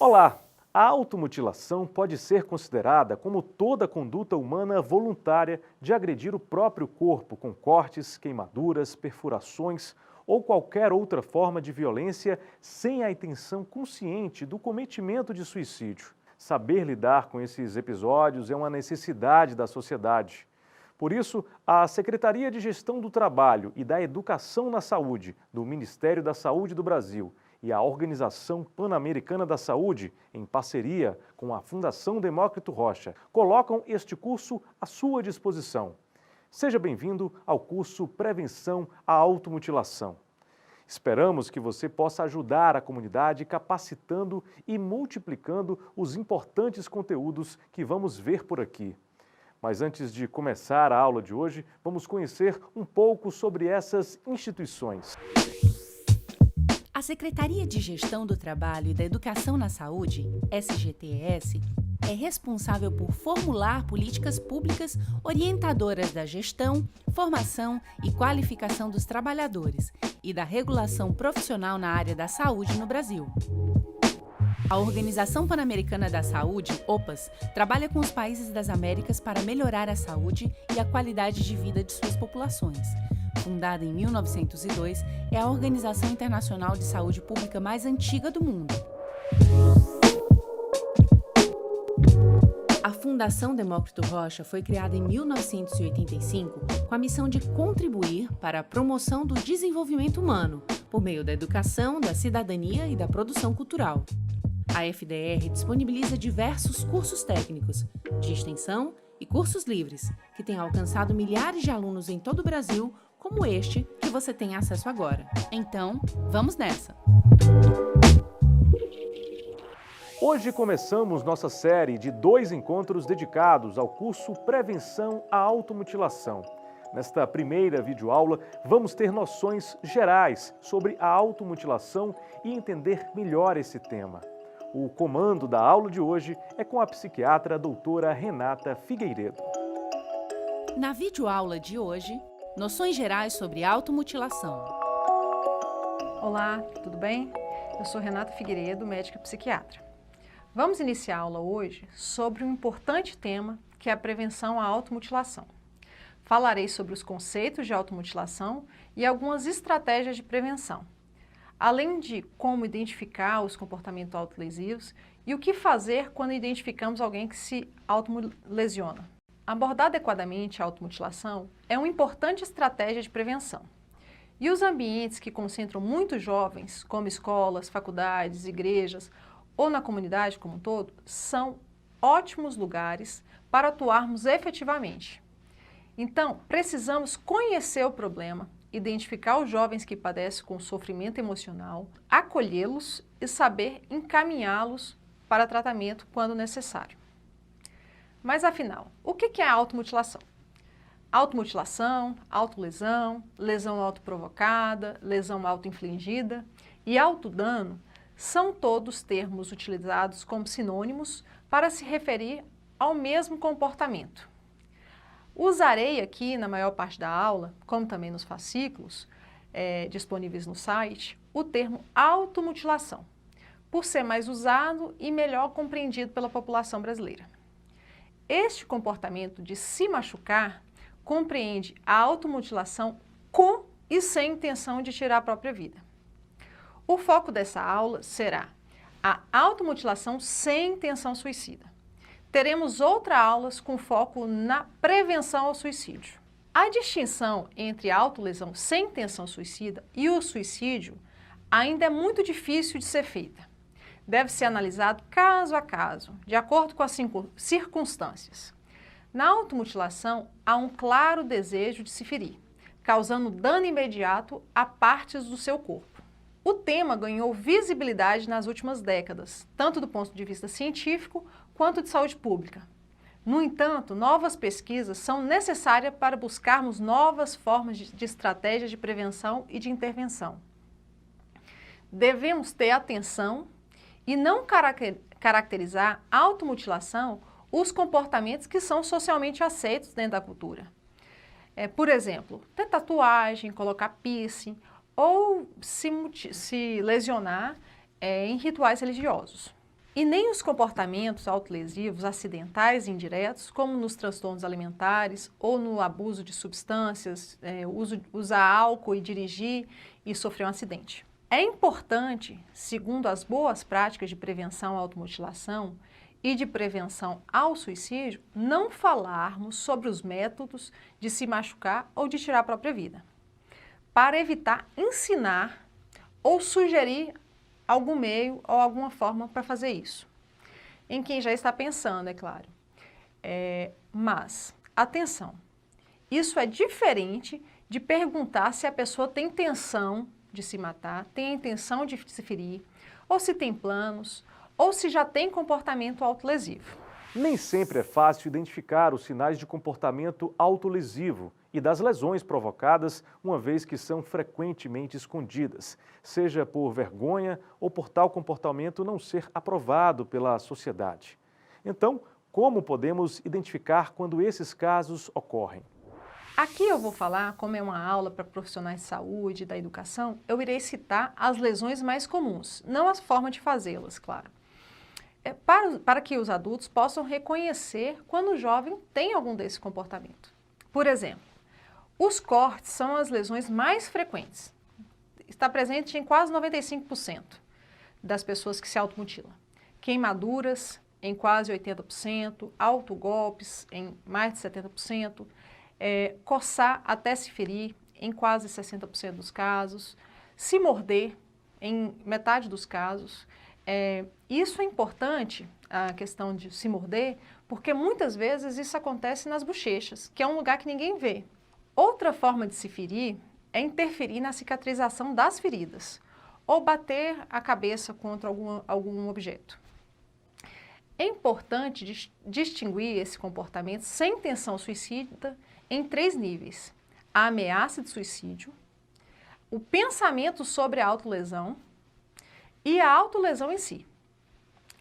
Olá! A automutilação pode ser considerada como toda conduta humana voluntária de agredir o próprio corpo com cortes, queimaduras, perfurações ou qualquer outra forma de violência sem a intenção consciente do cometimento de suicídio. Saber lidar com esses episódios é uma necessidade da sociedade. Por isso, a Secretaria de Gestão do Trabalho e da Educação na Saúde do Ministério da Saúde do Brasil e a Organização Pan-Americana da Saúde, em parceria com a Fundação Demócrito Rocha, colocam este curso à sua disposição. Seja bem-vindo ao curso Prevenção à Automutilação. Esperamos que você possa ajudar a comunidade capacitando e multiplicando os importantes conteúdos que vamos ver por aqui. Mas antes de começar a aula de hoje, vamos conhecer um pouco sobre essas instituições. A Secretaria de Gestão do Trabalho e da Educação na Saúde, SGTS, é responsável por formular políticas públicas orientadoras da gestão, formação e qualificação dos trabalhadores e da regulação profissional na área da saúde no Brasil. A Organização Pan-Americana da Saúde, OPAS, trabalha com os países das Américas para melhorar a saúde e a qualidade de vida de suas populações. Fundada em 1902, é a organização internacional de saúde pública mais antiga do mundo. A Fundação Demócrito Rocha foi criada em 1985 com a missão de contribuir para a promoção do desenvolvimento humano, por meio da educação, da cidadania e da produção cultural. A FDR disponibiliza diversos cursos técnicos, de extensão e cursos livres, que têm alcançado milhares de alunos em todo o Brasil, como este que você tem acesso agora. Então, vamos nessa! Hoje começamos nossa série de 2 encontros dedicados ao curso Prevenção à Automutilação. Nesta primeira videoaula, vamos ter noções gerais sobre a automutilação e entender melhor esse tema. O comando da aula de hoje é com a psiquiatra doutora Renata Figueiredo. Na videoaula de hoje, noções gerais sobre automutilação. Olá, tudo bem? Eu sou Renata Figueiredo, médica psiquiatra. Vamos iniciar a aula hoje sobre um importante tema que é a prevenção à automutilação. Falarei sobre os conceitos de automutilação e algumas estratégias de prevenção, além de como identificar os comportamentos autolesivos e o que fazer quando identificamos alguém que se automulesiona. Abordar adequadamente a automutilação é uma importante estratégia de prevenção. E os ambientes que concentram muitos jovens, como escolas, faculdades, igrejas ou na comunidade como um todo, são ótimos lugares para atuarmos efetivamente. Então, precisamos conhecer o problema, identificar os jovens que padecem com sofrimento emocional, acolhê-los e saber encaminhá-los para tratamento quando necessário. Mas afinal, o que é a automutilação? Automutilação, autolesão, lesão autoprovocada, lesão autoinfligida e autodano são todos termos utilizados como sinônimos para se referir ao mesmo comportamento. Usarei aqui, na maior parte da aula, como também nos fascículos disponíveis no site, o termo automutilação, por ser mais usado e melhor compreendido pela população brasileira. Este comportamento de se machucar compreende a automutilação com e sem intenção de tirar a própria vida. O foco dessa aula será a automutilação sem intenção suicida. Teremos outras aulas com foco na prevenção ao suicídio. A distinção entre a autolesão sem intenção suicida e o suicídio ainda é muito difícil de ser feita. Deve ser analisado caso a caso, de acordo com as circunstâncias. Na automutilação, há um claro desejo de se ferir, causando dano imediato a partes do seu corpo. O tema ganhou visibilidade nas últimas décadas, tanto do ponto de vista científico quanto de saúde pública. No entanto, novas pesquisas são necessárias para buscarmos novas formas de estratégias de prevenção e de intervenção. Devemos ter atenção e não caracterizar a automutilação os comportamentos que são socialmente aceitos dentro da cultura. Por exemplo, ter tatuagem, colocar piercing ou se lesionar em rituais religiosos. E nem os comportamentos autolesivos acidentais e indiretos, como nos transtornos alimentares ou no abuso de substâncias, usar álcool e dirigir e sofrer um acidente. É importante, segundo as boas práticas de prevenção à automutilação e de prevenção ao suicídio, não falarmos sobre os métodos de se machucar ou de tirar a própria vida, para evitar ensinar ou sugerir algum meio ou alguma forma para fazer isso. Em quem já está pensando, é claro. Mas, atenção, isso é diferente de perguntar se a pessoa tem intenção de se matar, tem a intenção de se ferir, ou se tem planos, ou se já tem comportamento autolesivo. Nem sempre é fácil identificar os sinais de comportamento autolesivo e das lesões provocadas, uma vez que são frequentemente escondidas, seja por vergonha ou por tal comportamento não ser aprovado pela sociedade. Então, como podemos identificar quando esses casos ocorrem? Aqui eu vou falar, como é uma aula para profissionais de saúde e da educação, eu irei citar as lesões mais comuns, não a forma de fazê-las, claro. Para que os adultos possam reconhecer quando o jovem tem algum desse comportamento. Por exemplo, os cortes são as lesões mais frequentes. Está presente em quase 95% das pessoas que se automutilam. Queimaduras em quase 80%, autogolpes em mais de 70%, coçar até se ferir em quase 60% dos casos, se morder em metade dos casos. Isso é importante, a questão de se morder, porque muitas vezes isso acontece nas bochechas, que é um lugar que ninguém vê. Outra forma de se ferir é interferir na cicatrização das feridas ou bater a cabeça contra algum objeto. É importante distinguir esse comportamento sem intenção suicida em 3 níveis: a ameaça de suicídio, o pensamento sobre a autolesão e a autolesão em si.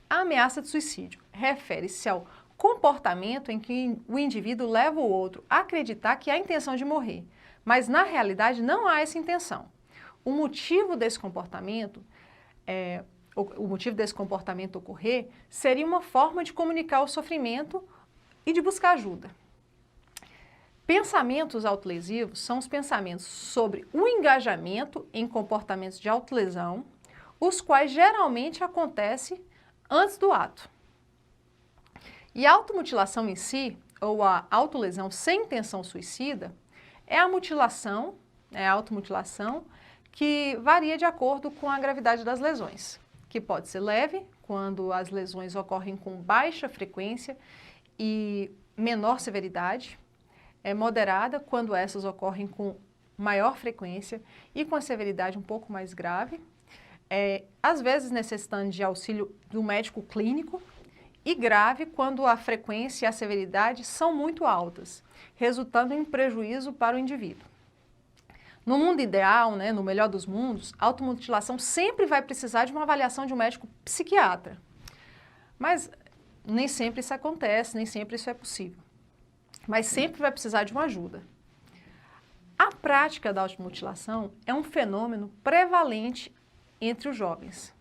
A ameaça de suicídio refere-se ao comportamento em que o indivíduo leva o outro a acreditar que há intenção de morrer, mas na realidade não há essa intenção. O motivo desse comportamento ocorrer seria uma forma de comunicar o sofrimento e de buscar ajuda. Pensamentos autolesivos são os pensamentos sobre o engajamento em comportamentos de autolesão, os quais geralmente acontecem antes do ato. E a automutilação em si, ou a autolesão sem intenção suicida, é a automutilação que varia de acordo com a gravidade das lesões, que pode ser leve, quando as lesões ocorrem com baixa frequência e menor severidade, moderada, quando essas ocorrem com maior frequência e com a severidade um pouco mais grave, às vezes necessitando de auxílio do médico clínico, e grave quando a frequência e a severidade são muito altas, resultando em prejuízo para o indivíduo. No mundo ideal, no melhor dos mundos, a automutilação sempre vai precisar de uma avaliação de um médico psiquiatra. Mas nem sempre isso acontece, nem sempre isso é possível. Mas sempre vai precisar de uma ajuda. A prática da automutilação é um fenômeno prevalente entre os jovens.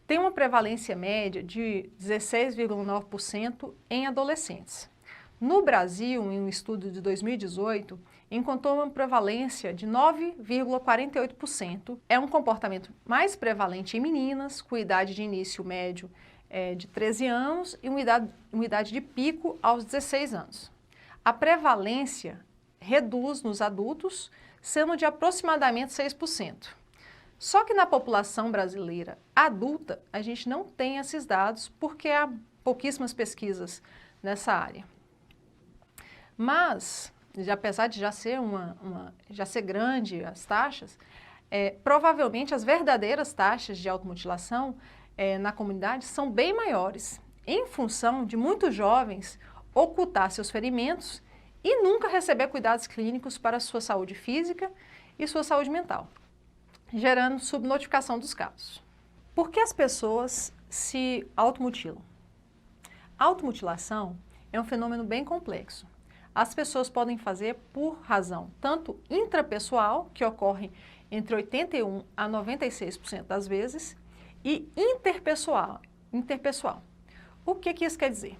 Tem uma prevalência média de 16,9% em adolescentes. No Brasil, em um estudo de 2018, encontrou uma prevalência de 9,48%. É um comportamento mais prevalente em meninas, com idade de início médio de 13 anos e uma idade de pico aos 16 anos. A prevalência reduz nos adultos, sendo de aproximadamente 6%. Só que na população brasileira adulta, a gente não tem esses dados porque há pouquíssimas pesquisas nessa área. Mas, apesar de já ser grande as taxas, provavelmente as verdadeiras taxas de automutilação na comunidade são bem maiores, em função de muitos jovens ocultar seus ferimentos e nunca receber cuidados clínicos para a sua saúde física e sua saúde mental, gerando subnotificação dos casos. Por que as pessoas se automutilam? A automutilação é um fenômeno bem complexo. As pessoas podem fazer por razão tanto intrapessoal, que ocorre entre 81% a 96% das vezes, e interpessoal, interpessoal. O que isso quer dizer?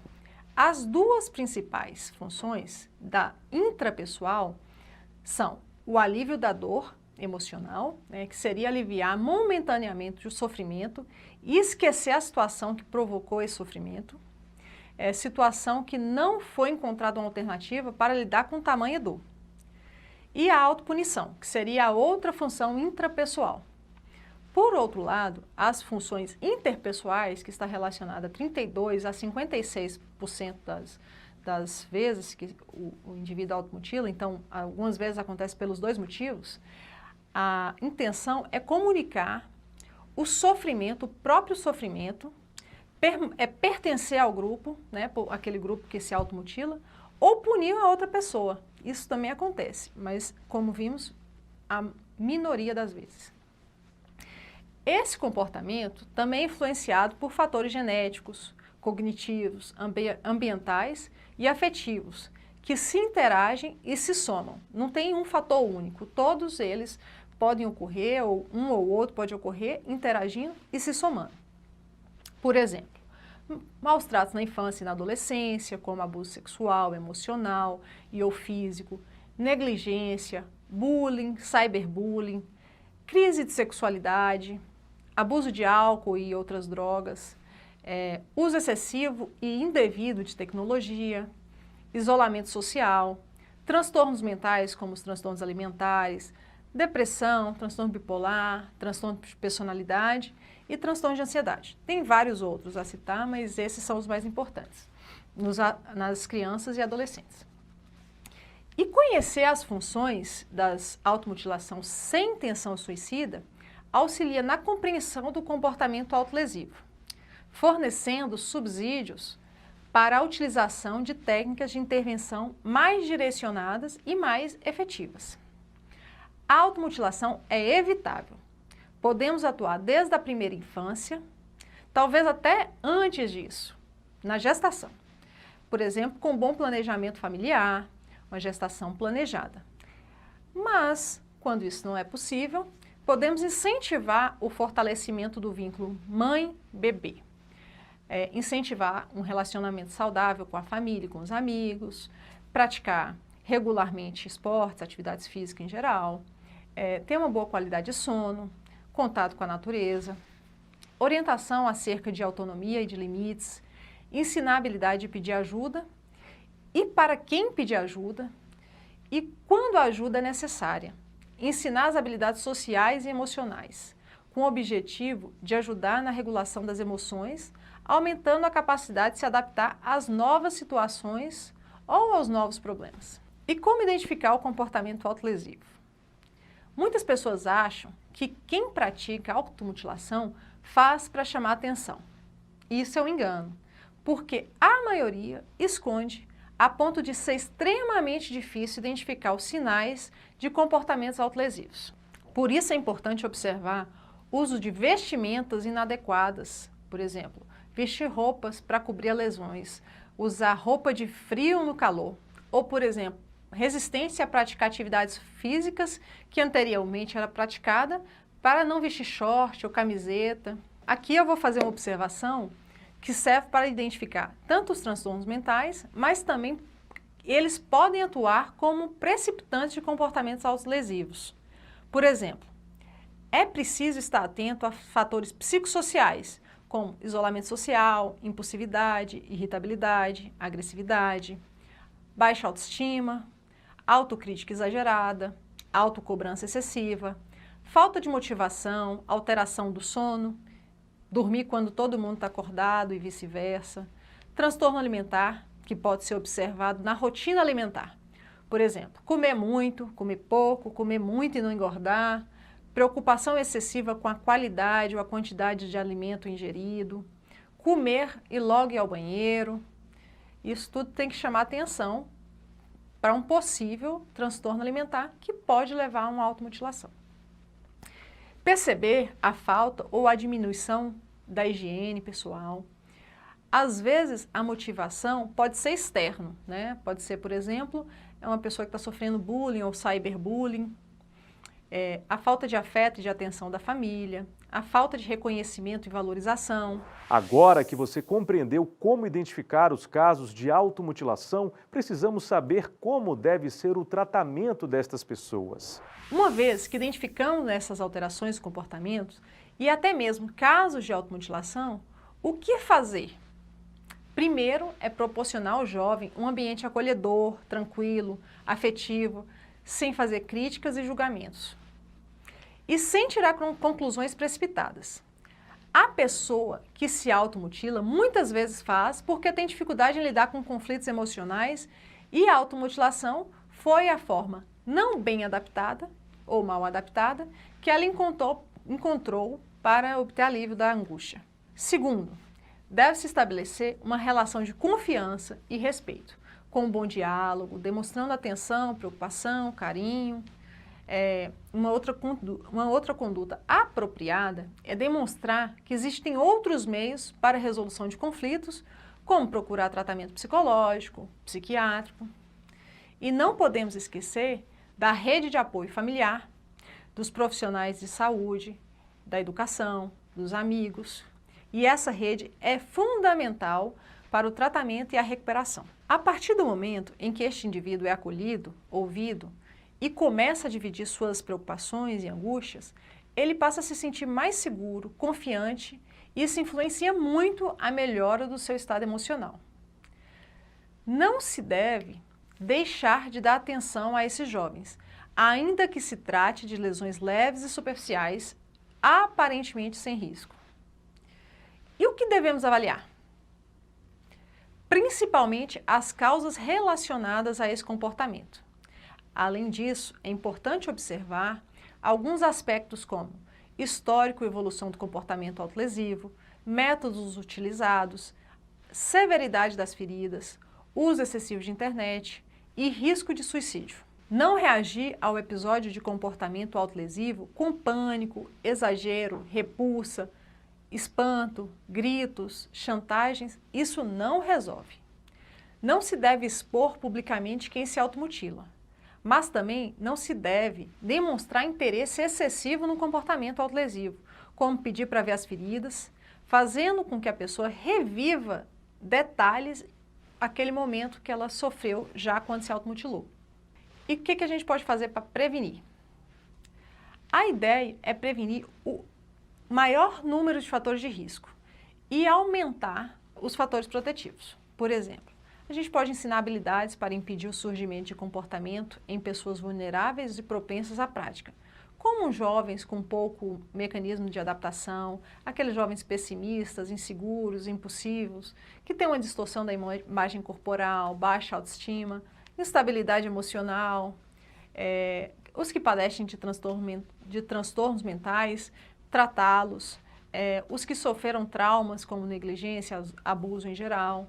As duas principais funções da intrapessoal são o alívio da dor emocional, né, que seria aliviar momentaneamente o sofrimento e esquecer a situação que provocou esse sofrimento, situação que não foi encontrada uma alternativa para lidar com tamanha dor. E a autopunição, que seria a outra função intrapessoal. Por outro lado, as funções interpessoais, que está relacionada a 32% a 56% das vezes que o indivíduo automutila, então algumas vezes acontece pelos dois motivos, a intenção é comunicar o sofrimento, o próprio sofrimento, pertencer ao grupo, né, aquele grupo que se automutila, ou punir a outra pessoa. Isso também acontece, mas como vimos, a minoria das vezes. Esse comportamento também é influenciado por fatores genéticos, cognitivos, ambientais e afetivos, que se interagem e se somam. Não tem um fator único, todos eles podem ocorrer, ou um ou outro pode ocorrer, interagindo e se somando. Por exemplo, maus tratos na infância e na adolescência, como abuso sexual, emocional e ou físico, negligência, bullying, cyberbullying, crise de sexualidade, abuso de álcool e outras drogas, uso excessivo e indevido de tecnologia, isolamento social, transtornos mentais como os transtornos alimentares, depressão, transtorno bipolar, transtorno de personalidade e transtorno de ansiedade. Tem vários outros a citar, mas esses são os mais importantes nas crianças e adolescentes. E conhecer as funções das automutilação sem intenção suicida auxilia na compreensão do comportamento autolesivo, fornecendo subsídios para a utilização de técnicas de intervenção mais direcionadas e mais efetivas. A automutilação é evitável. Podemos atuar desde a primeira infância, talvez até antes disso, na gestação. Por exemplo, com bom planejamento familiar, uma gestação planejada. Mas, quando isso não é possível, podemos incentivar o fortalecimento do vínculo mãe-bebê. Incentivar um relacionamento saudável com a família, com os amigos, praticar regularmente esportes, atividades físicas em geral, ter uma boa qualidade de sono, contato com a natureza, orientação acerca de autonomia e de limites, ensinar a habilidade de pedir ajuda e para quem pedir ajuda e quando a ajuda é necessária. Ensinar as habilidades sociais e emocionais, com o objetivo de ajudar na regulação das emoções, aumentando a capacidade de se adaptar às novas situações ou aos novos problemas. E como identificar o comportamento autolesivo? Muitas pessoas acham que quem pratica automutilação faz para chamar atenção. Isso é um engano, porque a maioria esconde a ponto de ser extremamente difícil identificar os sinais de comportamentos autolesivos. Por isso é importante observar o uso de vestimentas inadequadas, por exemplo, vestir roupas para cobrir lesões, usar roupa de frio no calor, ou, por exemplo, resistência a praticar atividades físicas que anteriormente era praticada para não vestir short ou camiseta. Aqui eu vou fazer uma observação que serve para identificar tanto os transtornos mentais, mas também eles podem atuar como precipitantes de comportamentos autolesivos. Por exemplo, é preciso estar atento a fatores psicossociais, como isolamento social, impulsividade, irritabilidade, agressividade, baixa autoestima, autocrítica exagerada, autocobrança excessiva, falta de motivação, alteração do sono, dormir quando todo mundo está acordado e vice-versa, transtorno alimentar, que pode ser observado na rotina alimentar. Por exemplo, comer muito, comer pouco, comer muito e não engordar, preocupação excessiva com a qualidade ou a quantidade de alimento ingerido, comer e logo ir ao banheiro. Isso tudo tem que chamar atenção para um possível transtorno alimentar que pode levar a uma automutilação. Perceber a falta ou a diminuição da higiene pessoal. Às vezes, a motivação pode ser externo, né? Pode ser, por exemplo, uma pessoa que está sofrendo bullying ou cyberbullying. a falta de afeto e de atenção da família, a falta de reconhecimento e valorização. Agora que você compreendeu como identificar os casos de automutilação, precisamos saber como deve ser o tratamento destas pessoas. Uma vez que identificamos essas alterações de comportamentos e até mesmo casos de automutilação, o que fazer? Primeiro é proporcionar ao jovem um ambiente acolhedor, tranquilo, afetivo, sem fazer críticas e julgamentos. E sem tirar conclusões precipitadas. A pessoa que se automutila muitas vezes faz porque tem dificuldade em lidar com conflitos emocionais e a automutilação foi a forma não bem adaptada ou mal adaptada que ela encontrou para obter alívio da angústia. Segundo, deve-se estabelecer uma relação de confiança e respeito, com um bom diálogo, demonstrando atenção, preocupação, carinho. Uma outra conduta apropriada é demonstrar que existem outros meios para a resolução de conflitos, como procurar tratamento psicológico, psiquiátrico. E não podemos esquecer da rede de apoio familiar, dos profissionais de saúde, da educação, dos amigos. E essa rede é fundamental para o tratamento e a recuperação. A partir do momento em que este indivíduo é acolhido, ouvido e começa a dividir suas preocupações e angústias, ele passa a se sentir mais seguro, confiante e isso influencia muito a melhora do seu estado emocional. Não se deve deixar de dar atenção a esses jovens, ainda que se trate de lesões leves e superficiais, aparentemente sem risco. E o que devemos avaliar? Principalmente as causas relacionadas a esse comportamento. Além disso, é importante observar alguns aspectos como histórico e evolução do comportamento autolesivo, métodos utilizados, severidade das feridas, uso excessivo de internet e risco de suicídio. Não reagir ao episódio de comportamento autolesivo com pânico, exagero, repulsa, espanto, gritos, chantagens, isso não resolve. Não se deve expor publicamente quem se automutila, mas também não se deve demonstrar interesse excessivo no comportamento autolesivo, como pedir para ver as feridas, fazendo com que a pessoa reviva detalhes aquele momento que ela sofreu já quando se automutilou. E o que a gente pode fazer para prevenir? A ideia é prevenir o maior número de fatores de risco e aumentar os fatores protetivos. Por exemplo, a gente pode ensinar habilidades para impedir o surgimento de comportamento em pessoas vulneráveis e propensas à prática, como jovens com pouco mecanismo de adaptação, aqueles jovens pessimistas, inseguros, impulsivos, que têm uma distorção da imagem corporal, baixa autoestima, instabilidade emocional, os que padecem de transtornos mentais, tratá-los, os que sofreram traumas como negligência, abuso em geral,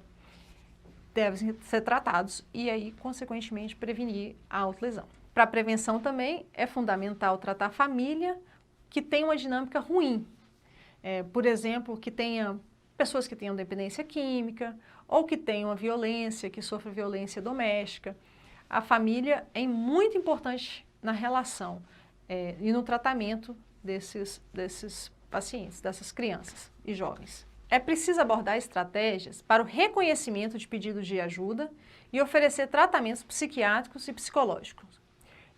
devem ser tratados e aí, consequentemente, prevenir a autolesão. Para a prevenção também é fundamental tratar a família que tem uma dinâmica ruim, por exemplo, que tenha pessoas que tenham dependência química ou que tenham violência, que sofrem violência doméstica. A família é muito importante na relação e no tratamento desses pacientes, dessas crianças e jovens. É preciso abordar estratégias para o reconhecimento de pedidos de ajuda e oferecer tratamentos psiquiátricos e psicológicos.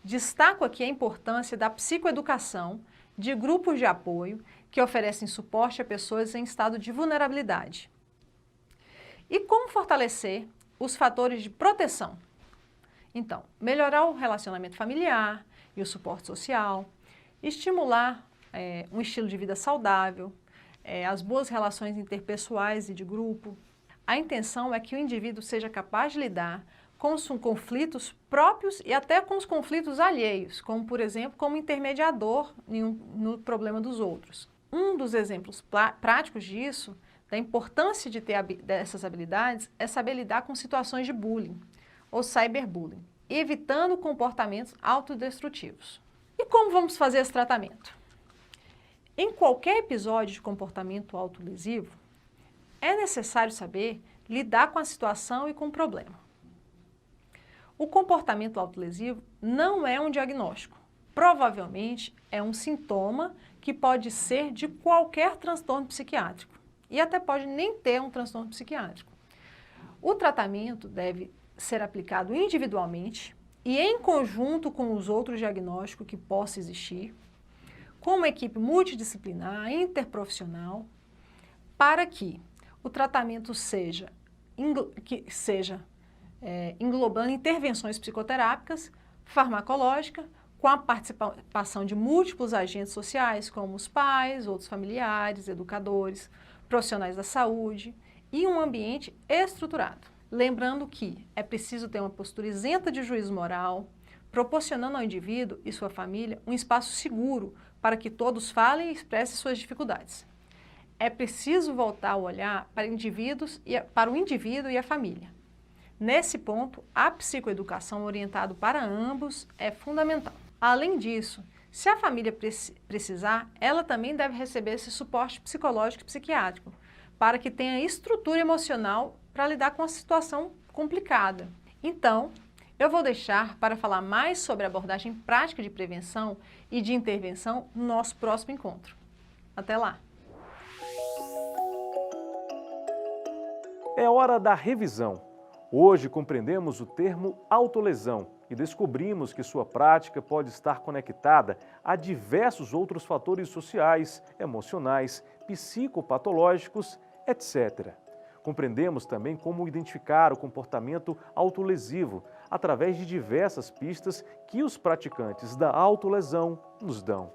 Destaco aqui a importância da psicoeducação, de grupos de apoio que oferecem suporte a pessoas em estado de vulnerabilidade. E como fortalecer os fatores de proteção? Então, melhorar o relacionamento familiar e o suporte social, estimular um estilo de vida saudável, as boas relações interpessoais e de grupo. A intenção é que o indivíduo seja capaz de lidar com os conflitos próprios e até com os conflitos alheios, como, por exemplo, como intermediador no problema dos outros. Um dos exemplos práticos disso, da importância de ter dessas habilidades, é saber lidar com situações de bullying ou cyberbullying, evitando comportamentos autodestrutivos. E como vamos fazer esse tratamento? Em qualquer episódio de comportamento autolesivo, é necessário saber lidar com a situação e com o problema. O comportamento autolesivo não é um diagnóstico, provavelmente é um sintoma que pode ser de qualquer transtorno psiquiátrico e até pode nem ter um transtorno psiquiátrico. O tratamento deve ser aplicado individualmente e em conjunto com os outros diagnósticos que possam existir, com uma equipe multidisciplinar, interprofissional, para que o tratamento seja englobando intervenções psicoterápicas, farmacológicas, com a participação de múltiplos agentes sociais, como os pais, outros familiares, educadores, profissionais da saúde e um ambiente estruturado. Lembrando que é preciso ter uma postura isenta de juízo moral, proporcionando ao indivíduo e sua família um espaço seguro para que todos falem e expressem suas dificuldades. É preciso voltar o olhar para o indivíduo e a família. Nesse ponto, a psicoeducação orientada para ambos é fundamental. Além disso, se a família precisar, ela também deve receber esse suporte psicológico e psiquiátrico, para que tenha estrutura emocional para lidar com a situação complicada. Então, eu vou deixar para falar mais sobre a abordagem prática de prevenção e de intervenção no nosso próximo encontro. Até lá! É hora da revisão. Hoje compreendemos o termo autolesão e descobrimos que sua prática pode estar conectada a diversos outros fatores sociais, emocionais, psicopatológicos, etc. Compreendemos também como identificar o comportamento autolesivo através de diversas pistas que os praticantes da autolesão nos dão.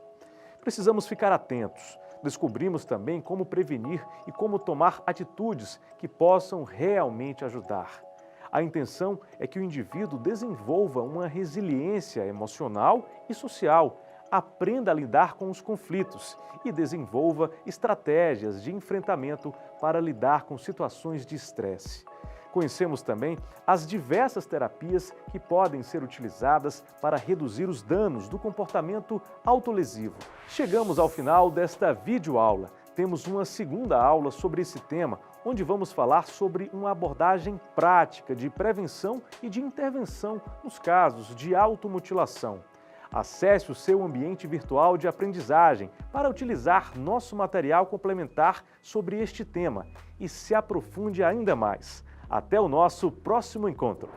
Precisamos ficar atentos. Descobrimos também como prevenir e como tomar atitudes que possam realmente ajudar. A intenção é que o indivíduo desenvolva uma resiliência emocional e social, aprenda a lidar com os conflitos e desenvolva estratégias de enfrentamento para lidar com situações de estresse. Conhecemos também as diversas terapias que podem ser utilizadas para reduzir os danos do comportamento autolesivo. Chegamos ao final desta videoaula. Temos uma segunda aula sobre esse tema, onde vamos falar sobre uma abordagem prática de prevenção e de intervenção nos casos de automutilação. Acesse o seu ambiente virtual de aprendizagem para utilizar nosso material complementar sobre este tema e se aprofunde ainda mais. Até o nosso próximo encontro!